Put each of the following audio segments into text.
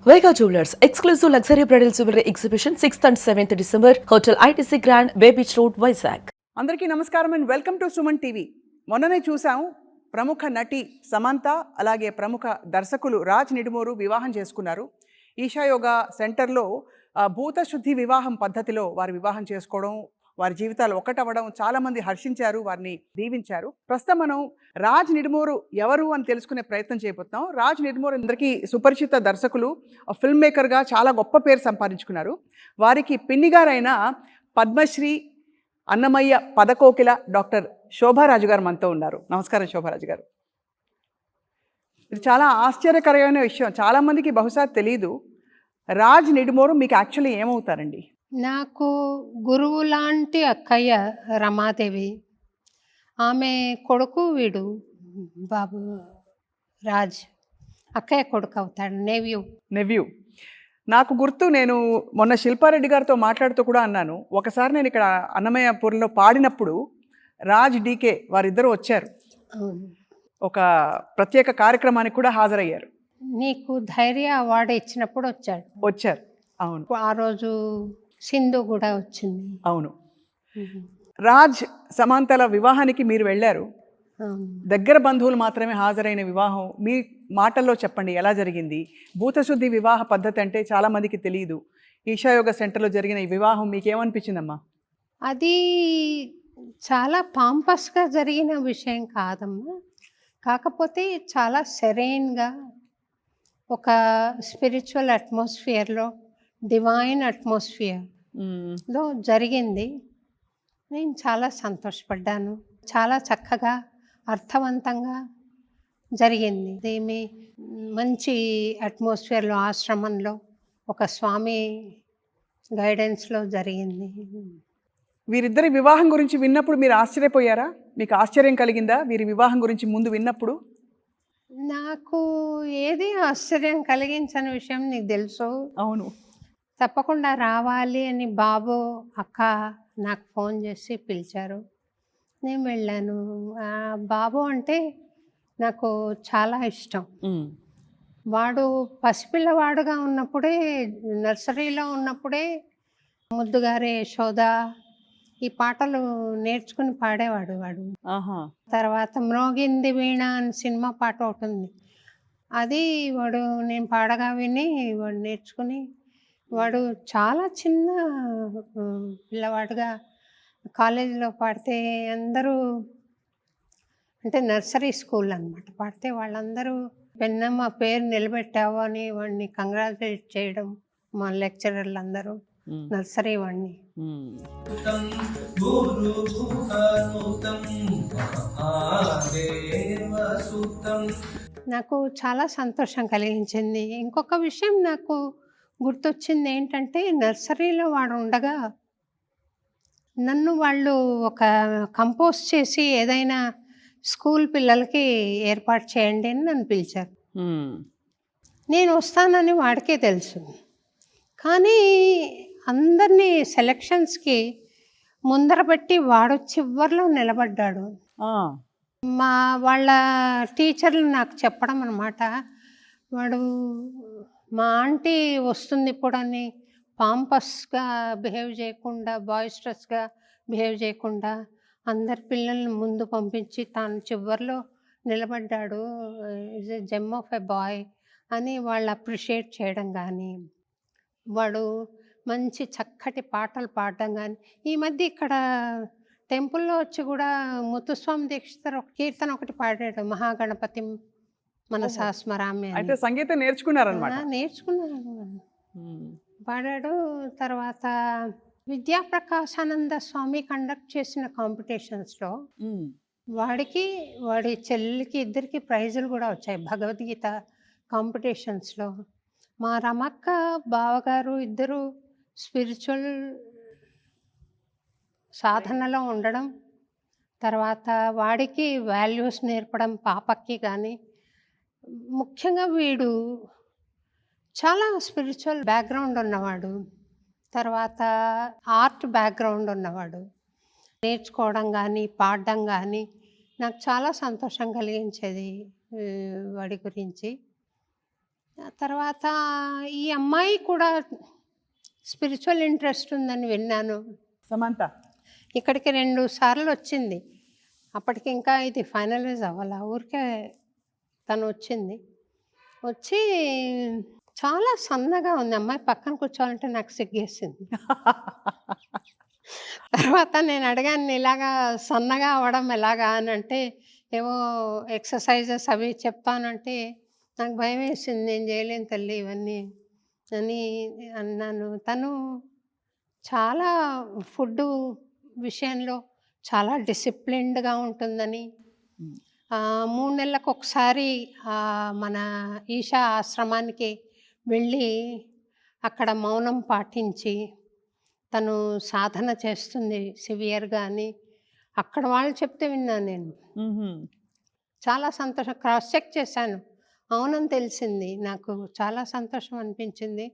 Vega Jewelers, exclusive luxury bridal jewelry exhibition 6th and 7th December, Hotel ITC Grand, Bay Beach Road, Vizag. అందరికీ నమస్కారం and welcome to Suman TV. మొన్ననే చూసాం ప్రముఖ నటి సమంత అలాగే ప్రముఖ దర్శకులు రాజ్ నిడుమూరు వివాహం చేసుకున్నారు. ఈషా యోగా సెంటర్లో భూత శుద్ధి వివాహం పద్ధతిలో వారి వివాహం చేసుకోవడం, వారి జీవితాలు ఒకటవ్వడం చాలామంది హర్షించారు, వారిని దీవించారు. ప్రస్తుతం మనం రాజ్ నిడుమూరు ఎవరు అని తెలుసుకునే ప్రయత్నం చేయబోతున్నాం. రాజ్ నిడుమూరు అందరికీ సుపరిచిత దర్శకులు, ఫిల్మ్ మేకర్గా చాలా గొప్ప పేరు సంపాదించుకున్నారు. వారికి పిన్నిగారైన పద్మశ్రీ అన్నమయ్య పదకోకిల డాక్టర్ శోభారాజు గారు మనతో ఉన్నారు. నమస్కారం శోభారాజు గారు. ఇది చాలా ఆశ్చర్యకరమైన విషయం, చాలామందికి బహుశా తెలీదు. రాజ్ నిడుమూరు మీకు యాక్చువల్లీ ఏమవుతారండి? నాకు గురువు లాంటి అక్కయ్య రమాదేవి, ఆమె కొడుకు వీడు బాబు రాజ్, అక్కయ్య కొడుకు అవుతాడు, నెవ్యూ. నాకు గుర్తు, నేను మొన్న శిల్పారెడ్డి గారితో మాట్లాడుతూ కూడా అన్నాను, ఒకసారి నేను ఇక్కడ అన్నమయ్యపురంలో పాడినప్పుడు రాజ్ డీకే వారిద్దరూ వచ్చారు, ఒక ప్రత్యేక కార్యక్రమానికి కూడా హాజరయ్యారు. నీకు ధైర్య అవార్డు ఇచ్చినప్పుడు వచ్చారు. అవును, ఆ రోజు సింధు కూడా వచ్చింది. అవును. రాజ్ సమంతల వివాహానికి మీరు వెళ్ళారు, దగ్గర బంధువులు మాత్రమే హాజరైన వివాహం. మీ మాటల్లో చెప్పండి, ఎలా జరిగింది? భూతశుద్ధి వివాహ పద్ధతి అంటే చాలా మందికి తెలియదు. ఈషాయోగ సెంటర్లో జరిగిన ఈ వివాహం మీకేమనిపించిందమ్మా? అది చాలా పాంపస్గా జరిగిన విషయం కాదమ్మా, కాకపోతే చాలా సెరైన్గా ఒక స్పిరిచువల్ అట్మాస్ఫియర్లో, డివైన్ అట్మాస్ఫియర్లో జరిగింది. నేను చాలా సంతోషపడ్డాను. చాలా చక్కగా అర్థవంతంగా జరిగింది. ఏమి మంచి అట్మాస్ఫియర్లో, ఆశ్రమంలో, ఒక స్వామి గైడెన్స్లో జరిగింది. వీరిద్దరి వివాహం గురించి విన్నప్పుడు మీరు ఆశ్చర్యపోయారా? మీకు ఆశ్చర్యం కలిగిందా వీరి వివాహం గురించి ముందు విన్నప్పుడు? నాకు ఏది ఆశ్చర్యం కలిగించని విషయం నీకు తెలుసు. అవును, తప్పకుండా రావాలి అని బాబు అక్క నాకు ఫోన్ చేసి పిలిచారు, నేను వెళ్ళాను. బాబు అంటే నాకు చాలా ఇష్టం. వాడు పసిపిల్లవాడుగా ఉన్నప్పుడే, నర్సరీలో ఉన్నప్పుడే ముద్దుగారే యశోద ఈ పాటలు నేర్చుకుని పాడేవాడు వాడు. తర్వాత మ్రోగింది వీణ అని సినిమా పాట ఒకటి ఉంది, అది వాడు నేను పాడగా విని వాడు నేర్చుకుని, వాడు చాలా చిన్న పిల్లవాడుగా కాలేజీలో పాడితే అందరూ, అంటే నర్సరీ స్కూల్ అనమాట, పాడితే వాళ్ళందరూ పెన్నమ్మ పేరు నిలబెట్టావు అని వాడిని కంగ్రాచులేట్ చేయడం, మా లెక్చరర్లు అందరూ నర్సరీ వాడిని. నాకు చాలా సంతోషం కలిగించింది. ఇంకొక విషయం నాకు గుర్తొచ్చింది ఏంటంటే, నర్సరీలో వాడు ఉండగా నన్ను వాళ్ళు ఒక కంపోజ్ చేసి ఏదైనా స్కూల్ పిల్లలకి ఏర్పాటు చేయండి అని నన్ను పిలిచారు. నేను వస్తానని వాడికే తెలుసు, కానీ అందరినీ సెలక్షన్స్కి ముందర పెట్టి వాడు చివరిలో నిలబడ్డాడు. మా వాళ్ళ టీచర్లు నాకు చెప్పడం అన్నమాట, వాడు మా ఆంటీ వస్తుంది ఇప్పుడని పాంపస్గా బిహేవ్ చేయకుండా, బాయిస్ట్రస్గా బిహేవ్ చేయకుండా అందరి పిల్లల్ని ముందు పంపించి తాను చివరిలో నిలబడ్డాడు, is a gem of a boy అని వాళ్ళు అప్రిషియేట్ చేయడం కానీ, వాడు మంచి చక్కటి పాటలు పాడడం కానీ. ఈ మధ్య ఇక్కడ టెంపుల్లో వచ్చి కూడా ముత్తుస్వామి దీక్షితర్ ఒక కీర్తన ఒకటి పాడాడు, మహాగణపతి మనసా స్మరామి. అయితే సంగీతం నేర్చుకున్నారన్నమాట? నేర్చుకున్నాను, పాడాడు. తర్వాత విద్యాప్రకాశానంద స్వామి కండక్ట్ చేసిన కాంపిటీషన్స్లో వాడి చెల్లికి ఇద్దరికి ప్రైజులు కూడా వచ్చాయి భగవద్గీత కాంపిటీషన్స్లో. మా రమక్క బావగారు ఇద్దరు స్పిరిచువల్ సాధనలో ఉండడం, తర్వాత వాడికి వాల్యూస్ నేర్పడం పాపకి కానీ, ముఖ్యంగా వీడు చాలా స్పిరిచువల్ బ్యాక్గ్రౌండ్ ఉన్నవాడు, తర్వాత ఆర్ట్ బ్యాక్గ్రౌండ్ ఉన్నవాడు. నేర్చుకోవడం కానీ పాడడం కానీ నాకు చాలా సంతోషం కలిగించేది వాడి గురించి. ఆ తర్వాత ఈ అమ్మాయి కూడా స్పిరిచువల్ ఇంట్రెస్ట్ ఉందని విన్నాను. సమంత. ఇక్కడికి 2 సార్లు వచ్చింది. అప్పటికి ఇంకా ఇది ఫైనలైజ్ అవ్వాల. ఊరికే తను వచ్చింది. వచ్చి చాలా సన్నగా ఉంది. అమ్మాయి పక్కన కూర్చోవాలంటే నాకు సిగ్గేసింది. తర్వాత నేను అడిగాను, ఇలాగా సన్నగా అవ్వడం ఎలాగా అని అంటే, ఏవో ఎక్సర్సైజెస్ అవి చెప్తానంటే, నాకు భయం వేసింది. నేను చేయలేను తల్లి ఇవన్నీ అని అన్నాను. తను చాలా ఫుడ్ విషయంలో చాలా డిసిప్లిన్డ్గా ఉంటుందని, 3 నెలలకు ఒకసారి మన ఈషా ఆశ్రమానికి వెళ్ళి అక్కడ మౌనం పాటించి తను సాధన చేస్తుంది సివియర్గా అని అక్కడ వాళ్ళు చెప్తే విన్నాను నేను. చాలా సంతోషం. క్రాస్ చెక్ చేశాను, అవునని తెలిసింది. నాకు చాలా సంతోషం అనిపించింది.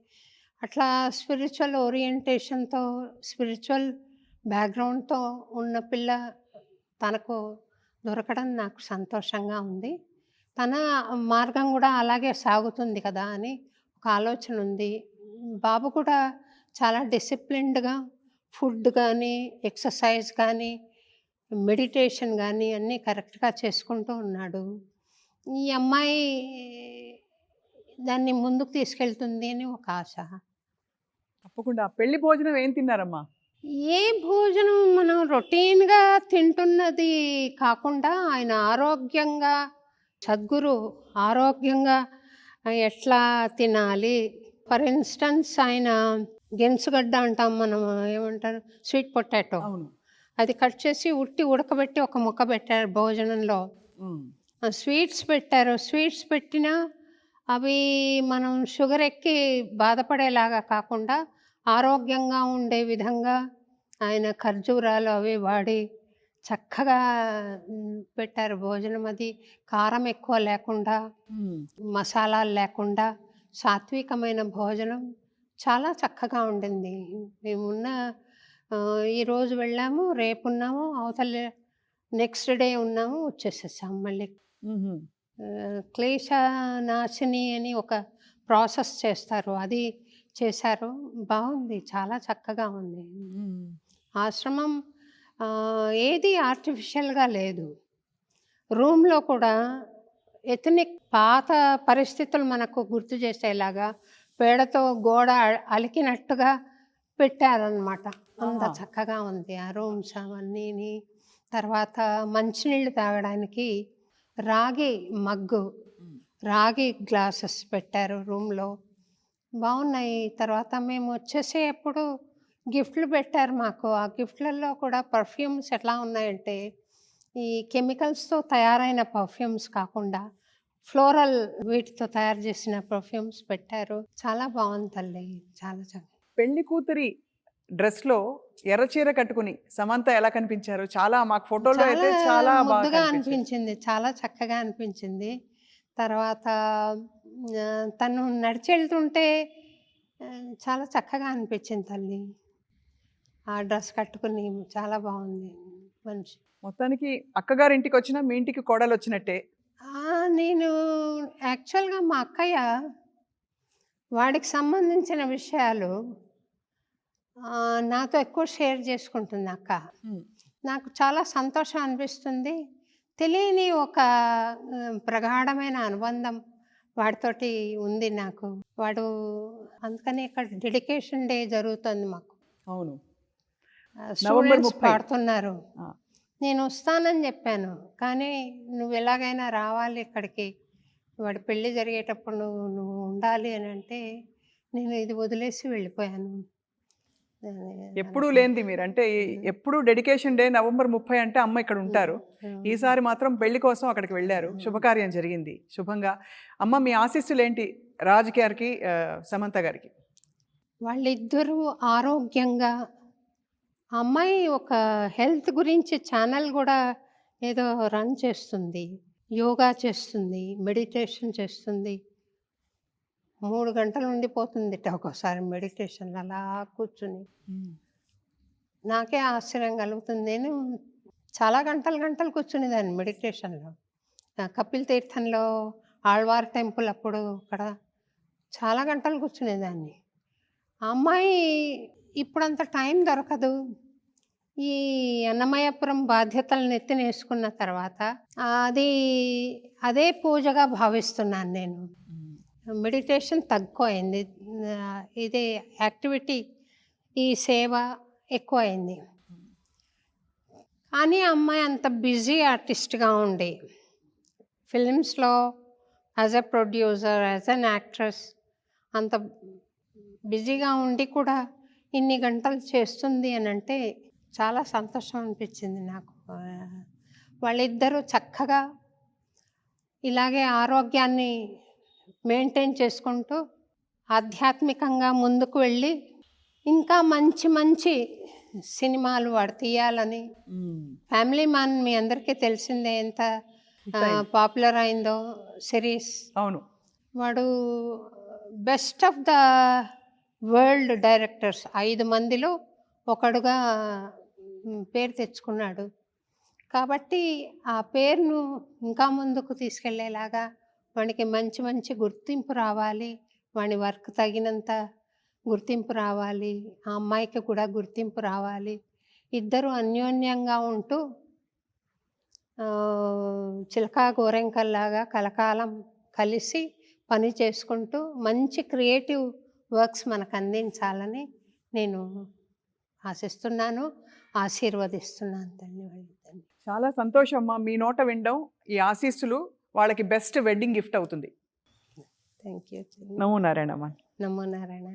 అట్లా స్పిరిచువల్ ఓరియంటేషన్తో, స్పిరిచువల్ బ్యాక్గ్రౌండ్తో ఉన్న పిల్ల తనకు దొరకడం నాకు సంతోషంగా ఉంది. తన మార్గం కూడా అలాగే సాగుతుంది కదా అని ఒక ఆలోచన ఉంది. బాబు కూడా చాలా డిసిప్లిన్డ్గా ఫుడ్ కానీ, ఎక్సర్సైజ్ కానీ, మెడిటేషన్ కానీ అన్నీ కరెక్ట్గా చేసుకుంటూ ఉన్నాడు. ఈ అమ్మాయి దాన్ని ముందుకు తీసుకెళ్తుంది అని ఒక ఆశ. తప్పకుండా. పెళ్లి భోజనం ఏం తిన్నారమ్మా? ఏ భోజనం మనం రొటీన్గా తింటున్నది కాకుండా ఆయన ఆరోగ్యంగా, సద్గురు ఆరోగ్యంగా ఎట్లా తినాలి. ఫర్ ఇన్స్టెన్స్ ఆయన గెన్సుగడ్డ అంటాం మనం, ఏమంటారు, స్వీట్ పొటాటో, అవును. అది కట్ చేసి ఉడకబెట్టి ఒక ముక్క పెట్టారు భోజనంలో. స్వీట్స్ పెట్టారు. స్వీట్స్ పెట్టినా అవి మనం షుగర్ ఎక్కి బాధపడేలాగా కాకుండా ఆరోగ్యంగా ఉండే విధంగా ఆయన ఖర్జూరాలు అవి వాడి చక్కగా పెట్టారు భోజనం. అది కారం ఎక్కువ లేకుండా, మసాలాలు లేకుండా సాత్వికమైన భోజనం చాలా చక్కగా ఉండింది. మేమున్న ఈరోజు వెళ్ళాము, రేపు ఉన్నాము, అవతల నెక్స్ట్ డే ఉన్నాము, వచ్చేసేసాము మళ్ళీ. క్లేశ నాశిని అని ఒక ప్రాసెస్ చేస్తారు, అది చేశారు. బాగుంది, చాలా చక్కగా ఉంది. ఆశ్రమం ఏది ఆర్టిఫిషియల్గా లేదు. రూమ్లో కూడా ఎథనిక్ పాత పరిస్థితులు మనకు గుర్తు చేసేలాగా పేడతో గోడ అలికినట్టుగా పెట్టారనమాట. అంత చక్కగా ఉంది ఆ రూమ్స్ అవన్నీ. తర్వాత మంచినీళ్ళు తాగడానికి రాగి మగ్గు, రాగి గ్లాసెస్ పెట్టారు రూమ్లో, బాగున్నాయి. తర్వాత మేము వచ్చేసేటప్పుడు గిఫ్ట్లు పెట్టారు మాకు. ఆ గిఫ్ట్లలో కూడా పర్ఫ్యూమ్స్ ఎట్లా ఉన్నాయంటే, ఈ కెమికల్స్తో తయారైన పర్ఫ్యూమ్స్ కాకుండా ఫ్లోరల్ వీటితో తయారు చేసిన పర్ఫ్యూమ్స్ పెట్టారు. చాలా బాగుంది తల్లి, చాలా చక్కగా. పెళ్లి కూతురి డ్రెస్లో ఎర్రచీర కట్టుకుని సమంత ఎలా కనిపించారు? చాలా మాకు ఫోటోలో అయితే చాలా ముద్దుగా బాగా అనిపించింది, చాలా చక్కగా అనిపించింది. తర్వాత తను నడిచి వెళ్తుంటే చాలా చక్కగా అనిపించింది తల్లి. ఆ డ్రెస్ కట్టుకుని చాలా బాగుంది మనిషి. మొత్తానికి అక్కగారి ఇంటికి వచ్చినా మీ ఇంటికి కోడలు వచ్చినట్టే. నేను యాక్చువల్గా మా అక్కయ్య వాడికి సంబంధించిన విషయాలు నాతో ఎక్కువ షేర్ చేసుకుంటుంది అక్క. నాకు చాలా సంతోషం అనిపిస్తుంది. తెలియని ఒక ప్రగాఢమైన అనుబంధం వాడితోటి ఉంది నాకు. వాడు అందుకని ఇక్కడ డెడికేషన్ డే జరుగుతుంది మాకు. అవును, స్టూడెంట్స్ పాడుతున్నారు. నేను వస్తానని చెప్పాను, కానీ నువ్వు ఎలాగైనా రావాలి ఇక్కడికి, వాడి పెళ్ళి జరిగేటప్పుడు నువ్వు ఉండాలి అని అంటే నేను ఇది వదిలేసి వెళ్ళిపోయాను. ఎప్పుడూ లేనిది మీరు, అంటే ఎప్పుడు డెడికేషన్ డే నవంబర్ 30 అంటే అమ్మ ఇక్కడ ఉంటారు. ఈసారి మాత్రం పెళ్లి కోసం అక్కడికి వెళ్ళారు. శుభకార్యం జరిగింది శుభంగా. అమ్మ మీ ఆశీస్సులు ఏంటి రాజ్ గారికి, సమంత గారికి? వాళ్ళిద్దరూ ఆరోగ్యంగా, అమ్మాయి ఒక హెల్త్ గురించి ఛానల్ కూడా ఏదో రన్ చేస్తుంది, యోగా చేస్తుంది, మెడిటేషన్ చేస్తుంది. 3 గంటలు ఉండిపోతుంది ఒక్కోసారి మెడిటేషన్లో అలా కూర్చుని. నాకే ఆశ్చర్యం కలుగుతుంది. నేను చాలా గంటలు కూర్చునేదాన్ని మెడిటేషన్లో. కపిల్ తీర్థంలో ఆళ్వార్ టెంపుల్ అప్పుడు అక్కడ చాలా గంటలు కూర్చునేదాన్ని. ఆ అమ్మాయి ఇప్పుడంత టైం దొరకదు. ఈ అన్నమయ్యపురం బాధ్యతలను నెత్తినేసుకున్న తర్వాత అది అదే పూజగా భావిస్తున్నాను నేను. మెడిటేషన్ తక్కువైంది. ఇది యాక్టివిటీ, ఈ సేవ ఎక్కువైంది. కానీ ఆ అమ్మాయి అంత బిజీ ఆర్టిస్ట్గా ఉండి ఫిలిమ్స్లో as a producer, as an actress అంత బిజీగా ఉండి కూడా ఇన్ని గంటలు చేస్తుంది అని అంటే చాలా సంతోషం అనిపించింది నాకు. వాళ్ళిద్దరూ చక్కగా ఇలాగే ఆరోగ్యాన్ని మెయింటైన్ చేసుకుంటూ ఆధ్యాత్మికంగా ముందుకు వెళ్ళి ఇంకా మంచి మంచి సినిమాలు వాడు తీయాలని. ఫ్యామిలీ మ్యాన్ మీ అందరికీ తెలిసిందే ఎంత పాపులర్ అయిందో సిరీస్. అవును. వాడు best of the world directors 5 మందిలో ఒకడుగా పేరు తెచ్చుకున్నాడు. కాబట్టి ఆ పేరును ఇంకా ముందుకు తీసుకెళ్లేలాగా వానికి మంచి మంచి గుర్తింపు రావాలి, వాని వర్క్ తగినంత గుర్తింపు రావాలి, ఆ అమ్మాయికి కూడా గుర్తింపు రావాలి. ఇద్దరు అన్యోన్యంగా ఉంటూ చిలకా గోరెంకల్లాగా కలకాలం కలిసి పని చేసుకుంటూ మంచి క్రియేటివ్ వర్క్స్ మనకు అందించాలని నేను ఆశిస్తున్నాను, ఆశీర్వదిస్తున్నాను తల్లి వాళ్ళిద్దరిని. చాలా సంతోషం అమ్మా, మీ నోట వినడం. ఈ ఆశీస్సులు వాళ్ళకి బెస్ట్ వెడ్డింగ్ గిఫ్ట్ అవుతుంది. Thank you. నమో నారాయణ అమ్మా. నమో నారాయణ.